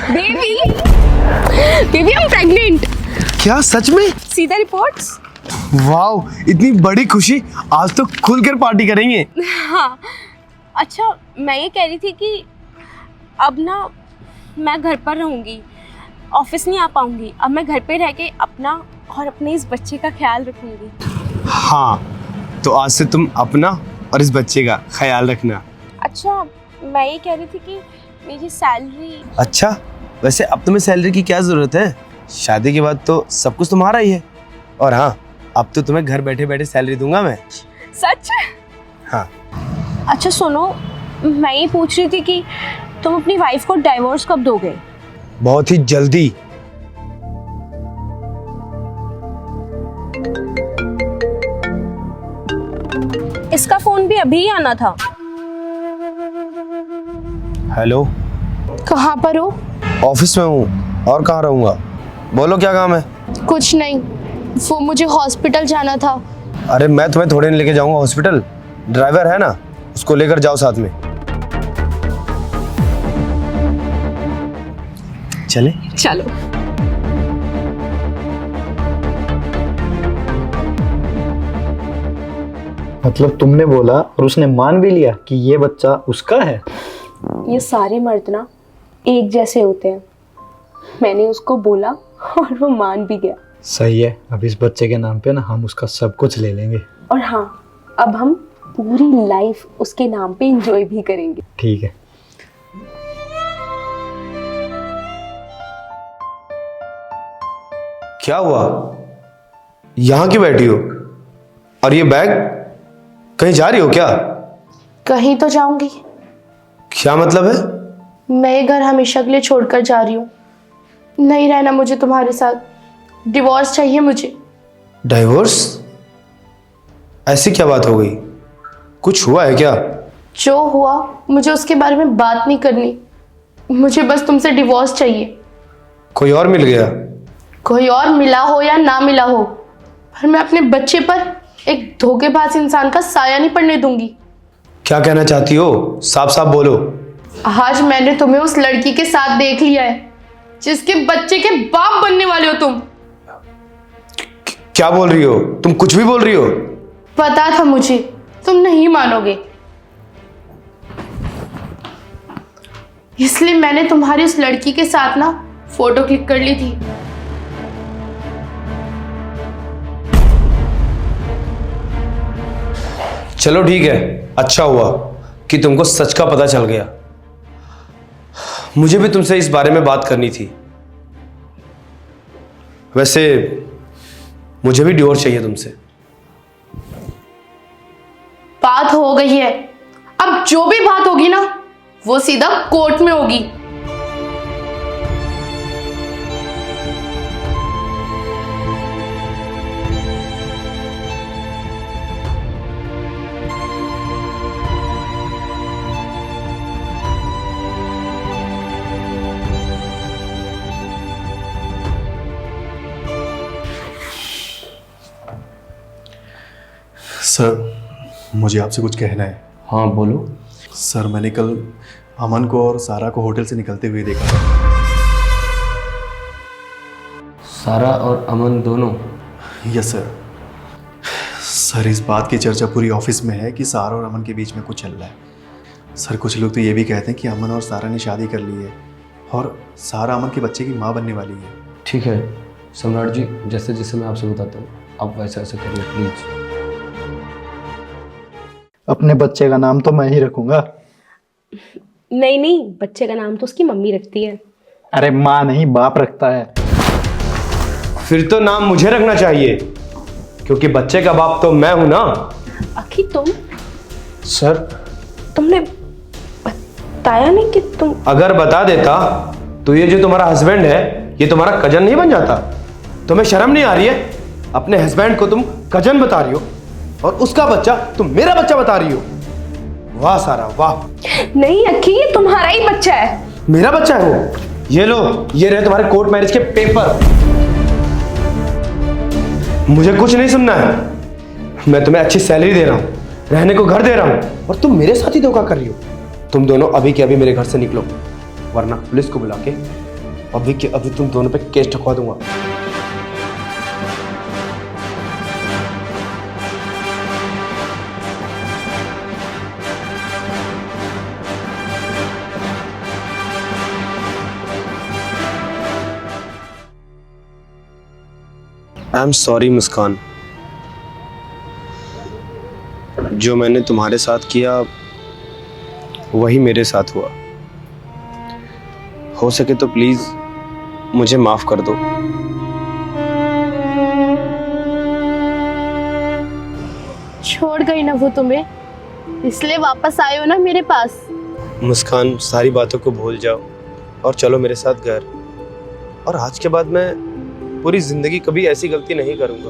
Baby baby I am pregnant. क्या सच में? सीधा रिपोर्ट्स। वाओ, इतनी बड़ी खुशी, आज तो खुलकर पार्टी करेंगे। हाँ अच्छा, मैं ये कह रही थी कि अब ना मैं घर पर रहूँगी, ऑफिस नहीं आ पाऊँगी। अब मैं घर पे रह के अपना और अपने इस बच्चे का ख्याल रखूँगी। हाँ, तो आज से तुम अपना और इस बच्चे का ख्याल रखना। अच्छा, मैं ये कह रही थी कि मेरी सैलरी। अच्छा, वैसे अब तुम्हें सैलरी की क्या जरूरत है? शादी के बाद तो सब कुछ तुम्हारा ही है। और हाँ, अब तो तुम्हें घर बैठे बैठे सैलरी दूंगा मैं। सच? हाँ। अच्छा सुनो, मैं ये पूछ रही थी कि तुम अपनी वाइफ को डाइवोर्स कब दोगे? बहुत ही जल्दी। इसका फोन भी अभी ही आना था। हेलो, कहाँ पर हो? ऑफिस में हूँ, और कहाँ रहूँगा? बोलो क्या काम है? कुछ नहीं, वो मुझे हॉस्पिटल जाना था। अरे मैं तुम्हें थोड़े नहीं लेके जाऊँगा हॉस्पिटल, ड्राइवर है ना, उसको लेकर जाओ साथ में। चले? चलो। मतलब तुमने बोला और उसने मान भी लिया कि ये बच्चा उसका है? ये सारे मर्द ना एक जैसे होते हैं। मैंने उसको बोला और वो मान भी गया। सही है, अब इस बच्चे के नाम पे ना हम उसका सब कुछ ले लेंगे। और हाँ, अब हम पूरी लाइफ उसके नाम पे एंजॉय भी करेंगे। ठीक है। क्या हुआ? यहाँ क्यों बैठी हो? और ये बैग, कहीं जा रही हो क्या? कहीं तो जाऊंगी। क्या मतलब है? मैं ये घर हमेशा के लिए छोड़कर जा रही हूँ। नहीं रहना मुझे तुम्हारे साथ। डिवोर्स चाहिए मुझे। डाइवोर्स? ऐसी क्या बात हो गई? कुछ हुआ है क्या? जो हुआ मुझे उसके बारे में बात नहीं करनी। मुझे बस तुमसे डिवोर्स चाहिए। कोई और मिल गया? कोई और मिला हो या ना मिला हो, पर मैं अपने बच्चे पर एक धोखेबाज इंसान का साया नहीं पड़ने दूंगी। क्या कहना चाहती हो? साफ साफ बोलो। आज मैंने तुम्हें उस लड़की के साथ देख लिया है जिसके बच्चे के बाप बनने वाले हो तुम। क्या बोल रही हो तुम? कुछ भी बोल रही हो? पता था मुझे, तुम नहीं मानोगे, इसलिए मैंने तुम्हारी उस लड़की के साथ ना फोटो क्लिक कर ली थी। चलो ठीक है, अच्छा हुआ कि तुमको सच का पता चल गया। मुझे भी तुमसे इस बारे में बात करनी थी। वैसे मुझे भी डिवोर्स चाहिए तुमसे। बात हो गई है, अब जो भी बात होगी ना वो सीधा कोर्ट में होगी। सर, मुझे आपसे कुछ कहना है। हाँ बोलो। सर, मैंने कल अमन को और सारा को होटल से निकलते हुए देखा। सारा और अमन दोनों? Yes sir. सर, इस बात की चर्चा पूरी ऑफिस में है कि सारा और अमन के बीच में कुछ चल रहा है। सर, कुछ लोग तो ये भी कहते हैं कि अमन और सारा ने शादी कर ली है और सारा अमन के बच्चे की माँ बनने वाली है। ठीक है सम्राट जी, जैसे जैसे मैं आपसे बताता हूँ आप वैसे वैसे करिए प्लीज़। अपने बच्चे का नाम तो मैं ही रखूंगा। नहीं नहीं, बच्चे का नाम तो उसकी मम्मी रखती है। अरे माँ नहीं, बाप रखता है। फिर तो नाम मुझे रखना चाहिए, क्योंकि बच्चे का बाप तो मैं हूं ना। अखी तुम, सर, तुमने बताया नहीं कि तुम। अगर बता देता तो ये जो तुम्हारा हस्बैंड है ये तुम्हारा कजन नहीं बन जाता? तुम्हें शर्म नहीं आ रही है? अपने हस्बैंड को तुम कजन बता रही हो और उसका बच्चा तुम मेरा बच्चा बता रही हो। वाह सारा वाह। नहीं अखी, ये तुम्हारा ही बच्चा है। मेरा बच्चा है वो? ये लो, ये रहे तुम्हारे कोर्ट मैरिज के पेपर। मुझे कुछ नहीं सुनना है। मैं तुम्हें अच्छी सैलरी दे रहा हूं, रहने को घर दे रहा हूं, और तुम मेरे साथ ही धोखा कर रही हो। तुम दोनों अभी के अभी मेरे घर से निकलो, वरना पुलिस को बुला के अभी के अभी तुम दोनों पे केस ठुकवा दूंगा। आई एम सॉरी मुस्कान, जो मैंने तुम्हारे साथ किया वही मेरे साथ हुआ। हो सके तो प्लीज मुझे माफ कर दो। छोड़ गई ना वो तुम्हें, इसलिए वापस आए हो ना मेरे पास। मुस्कान, सारी बातों को भूल जाओ और चलो मेरे साथ घर। और आज के बाद मैं पूरी जिंदगी कभी ऐसी गलती नहीं करूंगा।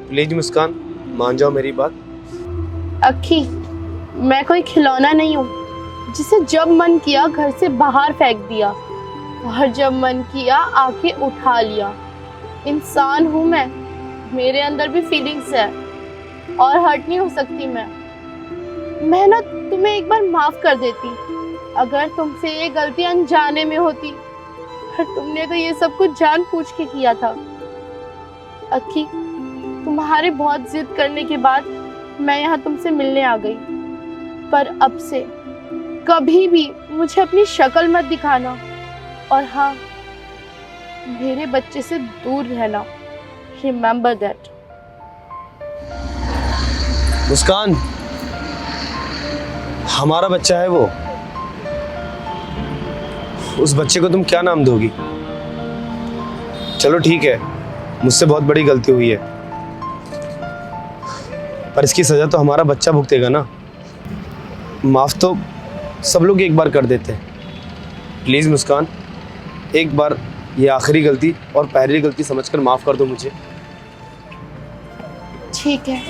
प्लीज मुस्कान, मान जाओ मेरी बात। अक्की, मैं कोई खिलौना नहीं हूँ जिसे जब मन किया घर से बाहर फेंक दिया और जब मन किया आके उठा लिया। इंसान हूँ मैं, मेरे अंदर भी फीलिंग्स है और हर्ट नहीं हो सकती मैं ना तुम्हें एक बार माफ कर देती अगर तुमसे ये गलती अनजाने में होती, पर तुमने तो ये सब कुछ जानबूझ के किया था। अक्की, तुम्हारे बहुत जिद करने के बाद मैं यहाँ तुमसे मिलने आ गई, पर अब से कभी भी मुझे अपनी शक्ल मत दिखाना और हाँ, मेरे बच्चे से दूर रहना। Remember that. मुस्कान, हमारा बच्चा है वो। उस बच्चे को तुम क्या नाम दोगी? चलो ठीक है, मुझसे बहुत बड़ी गलती हुई है, पर इसकी सजा तो हमारा बच्चा भुगतेगा ना। माफ तो सब लोग एक बार कर देते हैं। प्लीज मुस्कान, एक बार ये आखिरी गलती और पहली गलती समझकर माफ कर दो मुझे। ठीक है,